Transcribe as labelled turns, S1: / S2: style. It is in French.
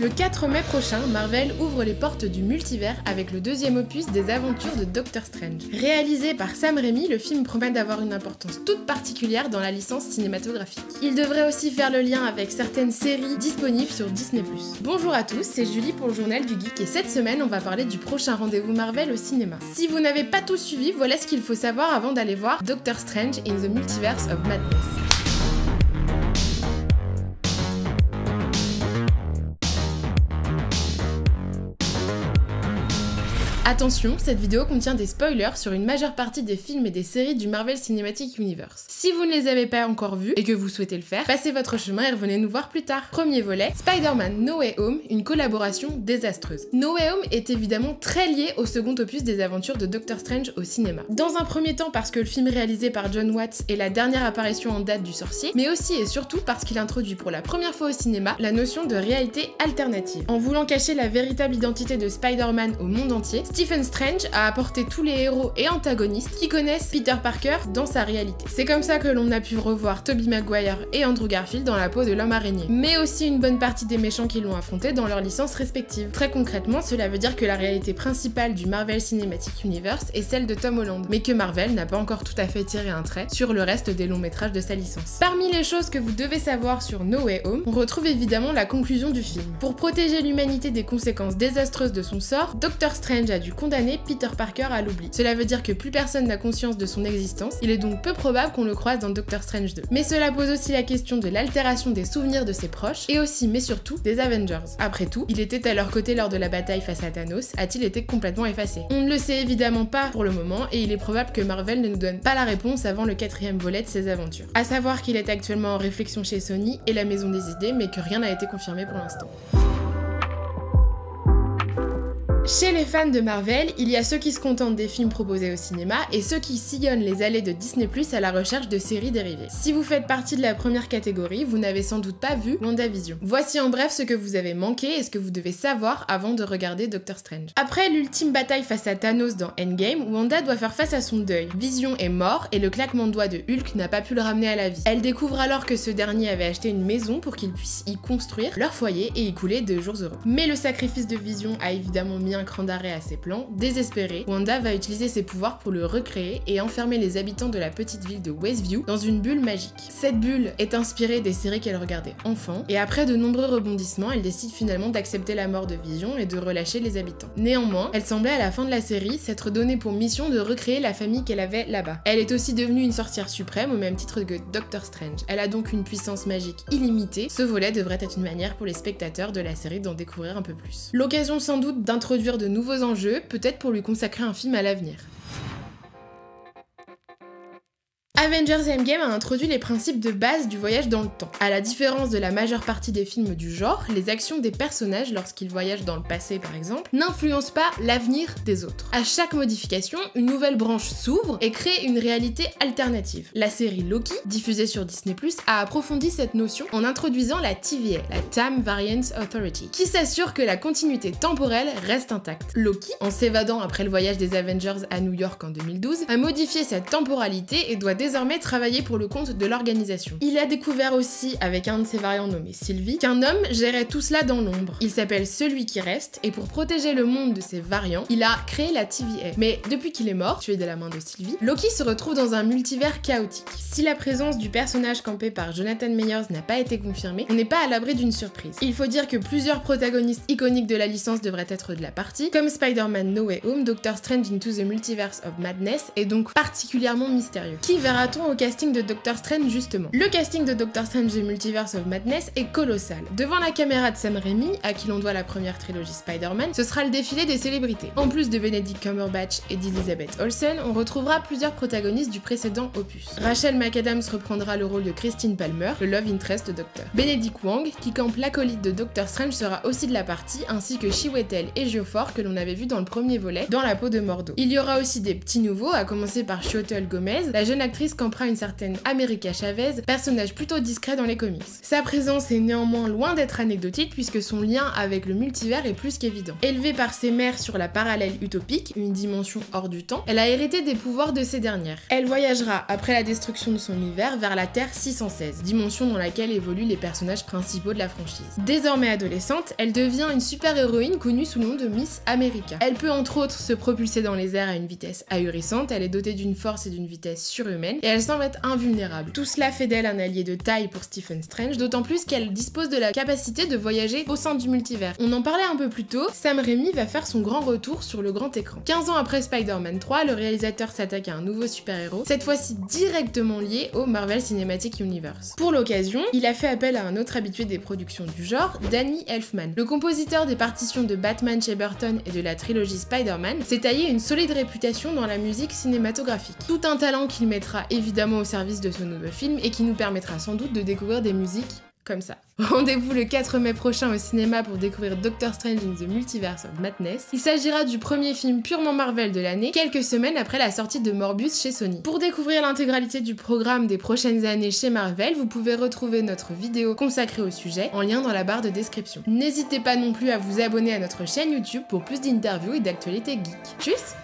S1: Le 4 mai prochain, Marvel ouvre les portes du multivers avec le deuxième opus des aventures de Doctor Strange. Réalisé par Sam Raimi, le film promet d'avoir une importance toute particulière dans la licence cinématographique. Il devrait aussi faire le lien avec certaines séries disponibles sur Disney+. Bonjour à tous, c'est Julie pour le Journal du Geek et cette semaine on va parler du prochain rendez-vous Marvel au cinéma. Si vous n'avez pas tout suivi, voilà ce qu'il faut savoir avant d'aller voir Doctor Strange in the Multiverse of Madness. Attention, cette vidéo contient des spoilers sur une majeure partie des films et des séries du Marvel Cinematic Universe. Si vous ne les avez pas encore vus et que vous souhaitez le faire, passez votre chemin et revenez nous voir plus tard. Premier volet, Spider-Man No Way Home, une collaboration désastreuse. No Way Home est évidemment très lié au second opus des aventures de Doctor Strange au cinéma. Dans un premier temps parce que le film réalisé par John Watts est la dernière apparition en date du sorcier, mais aussi et surtout parce qu'il introduit pour la première fois au cinéma la notion de réalité alternative. En voulant cacher la véritable identité de Spider-Man au monde entier, Stephen Strange a apporté tous les héros et antagonistes qui connaissent Peter Parker dans sa réalité. C'est comme ça que l'on a pu revoir Tobey Maguire et Andrew Garfield dans la peau de l'homme araignée, mais aussi une bonne partie des méchants qui l'ont affronté dans leurs licences respectives. Très concrètement, cela veut dire que la réalité principale du Marvel Cinematic Universe est celle de Tom Holland, mais que Marvel n'a pas encore tout à fait tiré un trait sur le reste des longs métrages de sa licence. Parmi les choses que vous devez savoir sur No Way Home, on retrouve évidemment la conclusion du film. Pour protéger l'humanité des conséquences désastreuses de son sort, Doctor Strange a dû condamner Peter Parker à l'oubli. Cela veut dire que plus personne n'a conscience de son existence, il est donc peu probable qu'on le croise dans Doctor Strange 2. Mais cela pose aussi la question de l'altération des souvenirs de ses proches, et aussi, mais surtout, des Avengers. Après tout, il était à leur côté lors de la bataille face à Thanos, a-t-il été complètement effacé? On ne le sait évidemment pas pour le moment, et il est probable que Marvel ne nous donne pas la réponse avant le 4e volet de ses aventures. À savoir qu'il est actuellement en réflexion chez Sony et la Maison des Idées, mais que rien n'a été confirmé pour l'instant. Chez les fans de Marvel, il y a ceux qui se contentent des films proposés au cinéma et ceux qui sillonnent les allées de Disney+ à la recherche de séries dérivées. Si vous faites partie de la première catégorie, vous n'avez sans doute pas vu WandaVision. Voici en bref ce que vous avez manqué et ce que vous devez savoir avant de regarder Doctor Strange. Après l'ultime bataille face à Thanos dans Endgame, Wanda doit faire face à son deuil. Vision est mort et le claquement de doigts de Hulk n'a pas pu le ramener à la vie. Elle découvre alors que ce dernier avait acheté une maison pour qu'ils puissent y construire leur foyer et y couler de jours heureux. Mais le sacrifice de Vision a évidemment mis un cran d'arrêt à ses plans. Désespérée, Wanda va utiliser ses pouvoirs pour le recréer et enfermer les habitants de la petite ville de Westview dans une bulle magique. Cette bulle est inspirée des séries qu'elle regardait enfant, et après de nombreux rebondissements, elle décide finalement d'accepter la mort de Vision et de relâcher les habitants. Néanmoins, elle semblait à la fin de la série s'être donnée pour mission de recréer la famille qu'elle avait là-bas. Elle est aussi devenue une sorcière suprême au même titre que Doctor Strange. Elle a donc une puissance magique illimitée. Ce volet devrait être une manière pour les spectateurs de la série d'en découvrir un peu plus. L'occasion sans doute d'introduire de nouveaux enjeux, peut-être pour lui consacrer un film à l'avenir. Avengers Endgame a introduit les principes de base du voyage dans le temps. À la différence de la majeure partie des films du genre, les actions des personnages lorsqu'ils voyagent dans le passé par exemple, n'influencent pas l'avenir des autres. À chaque modification, une nouvelle branche s'ouvre et crée une réalité alternative. La série Loki, diffusée sur Disney+, a approfondi cette notion en introduisant la TVA, la Time Variance Authority, qui s'assure que la continuité temporelle reste intacte. Loki, en s'évadant après le voyage des Avengers à New York en 2012, a modifié cette temporalité et doit désormais travailler pour le compte de l'organisation. Il a découvert aussi, avec un de ses variants nommé Sylvie, qu'un homme gérait tout cela dans l'ombre. Il s'appelle Celui qui reste, et pour protéger le monde de ses variants, il a créé la TVA. Mais depuis qu'il est mort, tué de la main de Sylvie, Loki se retrouve dans un multivers chaotique. Si la présence du personnage campé par Jonathan Majors n'a pas été confirmée, on n'est pas à l'abri d'une surprise. Il faut dire que plusieurs protagonistes iconiques de la licence devraient être de la partie, comme Spider-Man No Way Home, Doctor Strange into the Multiverse of Madness est donc particulièrement mystérieux. Qui verra au casting de Doctor Strange justement. Le casting de Doctor Strange The Multiverse of Madness est colossal. Devant la caméra de Sam Raimi, à qui l'on doit la première trilogie Spider-Man, ce sera le défilé des célébrités. En plus de Benedict Cumberbatch et d'Elizabeth Olsen, on retrouvera plusieurs protagonistes du précédent opus. Rachel McAdams reprendra le rôle de Christine Palmer, le love interest de Doctor. Benedict Wong, qui campe l'acolyte de Doctor Strange, sera aussi de la partie, ainsi que Chiwetel Ejiofor que l'on avait vu dans le premier volet, dans la peau de Mordo. Il y aura aussi des petits nouveaux, à commencer par Chiwetel Gomez, la jeune actrice campera une certaine America Chavez, personnage plutôt discret dans les comics. Sa présence est néanmoins loin d'être anecdotique puisque son lien avec le multivers est plus qu'évident. Élevée par ses mères sur la parallèle utopique, une dimension hors du temps, elle a hérité des pouvoirs de ces dernières. Elle voyagera, après la destruction de son univers, vers la Terre 616, dimension dans laquelle évoluent les personnages principaux de la franchise. Désormais adolescente, elle devient une super-héroïne connue sous le nom de Miss America. Elle peut entre autres se propulser dans les airs à une vitesse ahurissante, elle est dotée d'une force et d'une vitesse surhumaine, et elle semble être invulnérable. Tout cela fait d'elle un allié de taille pour Stephen Strange, d'autant plus qu'elle dispose de la capacité de voyager au sein du multivers. On en parlait un peu plus tôt, Sam Raimi va faire son grand retour sur le grand écran. 15 ans après Spider-Man 3, le réalisateur s'attaque à un nouveau super-héros, cette fois-ci directement lié au Marvel Cinematic Universe. Pour l'occasion, il a fait appel à un autre habitué des productions du genre, Danny Elfman. Le compositeur des partitions de Batman chez Burton et de la trilogie Spider-Man s'est taillé une solide réputation dans la musique cinématographique. Tout un talent qu'il mettra évidemment au service de ce nouveau film et qui nous permettra sans doute de découvrir des musiques comme ça. Rendez-vous le 4 mai prochain au cinéma pour découvrir Doctor Strange in the Multiverse of Madness. Il s'agira du premier film purement Marvel de l'année, quelques semaines après la sortie de Morbius chez Sony. Pour découvrir l'intégralité du programme des prochaines années chez Marvel, vous pouvez retrouver notre vidéo consacrée au sujet en lien dans la barre de description. N'hésitez pas non plus à vous abonner à notre chaîne YouTube pour plus d'interviews et d'actualités geek. Tchuss!